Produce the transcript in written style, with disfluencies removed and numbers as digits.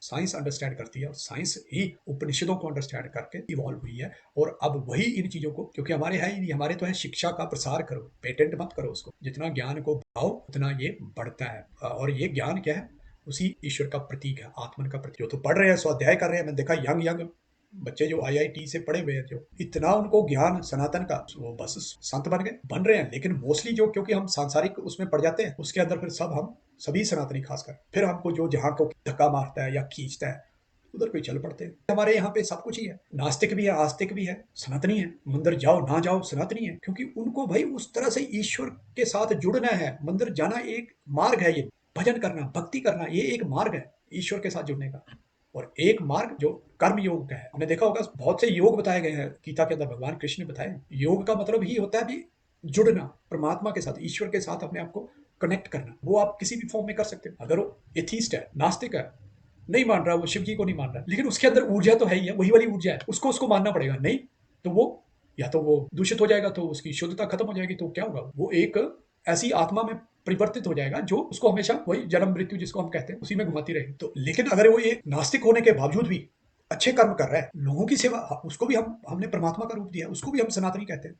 Science understand करती है और साइंस ही उपनिषदों को अंडरस्टैंड करके इवॉल्व हुई है। और अब वही इन चीज़ों को, क्योंकि हमारे है ही नहीं, हमारे तो है शिक्षा का प्रसार करो, पेटेंट मत करो उसको। जितना ज्ञान को बढ़ाओ उतना ये बढ़ता है। और ये ज्ञान क्या है? उसी ईश्वर का प्रतीक है, आत्मन का प्रतीक। जो तो पढ़ रहे हैं, स्वाध्याय कर रहे हैं, मैंने देखा यंग यंग बच्चे जो आईआईटी से पढ़े हुए हैं, जो इतना उनको ज्ञान सनातन का, वो बस संत बन रहे हैं। लेकिन मोस्टली जो, क्योंकि हम सांसारिक उसमें पड़ जाते हैं, उसके अंदर फिर सब हम सभी सनातनी खासकर, फिर हमको जो जहाँ को धक्का मारता है या खींचता है उधर कोई चल पड़ते हैं। हमारे यहाँ पे सब कुछ ही है, नास्तिक भी है, आस्तिक भी है, सनातनी है। मंदिर जाओ ना जाओ सनातनी है, क्योंकि उनको भाई उस तरह से ईश्वर के साथ जुड़ना है। मंदिर जाना एक मार्ग है, ये भजन करना, भक्ति करना, ये एक मार्ग है ईश्वर के साथ जुड़ने का। और एक मार्ग जो कर्म योग का है, हमने देखा होगा बहुत से योग बताए गए हैं गीता के अंदर, भगवान कृष्ण ने बताए। योग का मतलब ही होता है भी जुड़ना परमात्मा के साथ, ईश्वर के साथ अपने आप को कनेक्ट करना। वो आप किसी भी फॉर्म में कर सकते हो। अगर वो एथीस्ट है, नास्तिक है, नहीं मान रहा, वो शिव जी को नहीं मान रहा, लेकिन उसके अंदर ऊर्जा तो है ही है, वही वाली ऊर्जा है, उसको उसको मानना पड़ेगा। नहीं तो वो, या तो वो दूषित हो जाएगा, तो उसकी शुद्धता खत्म हो जाएगी, तो क्या होगा? वो एक ऐसी आत्मा में परिवर्तित हो जाएगा जो उसको हमेशा वही जन्म मृत्यु जिसको हम कहते हैं उसी में घुमाती रहेगी। तो लेकिन अगर वो ये नास्तिक होने के बावजूद भी अच्छे कर्म कर रहा है, लोगों की सेवा, उसको भी हमने परमात्मा का रूप दिया, उसको भी हम सनातनी कहते हैं।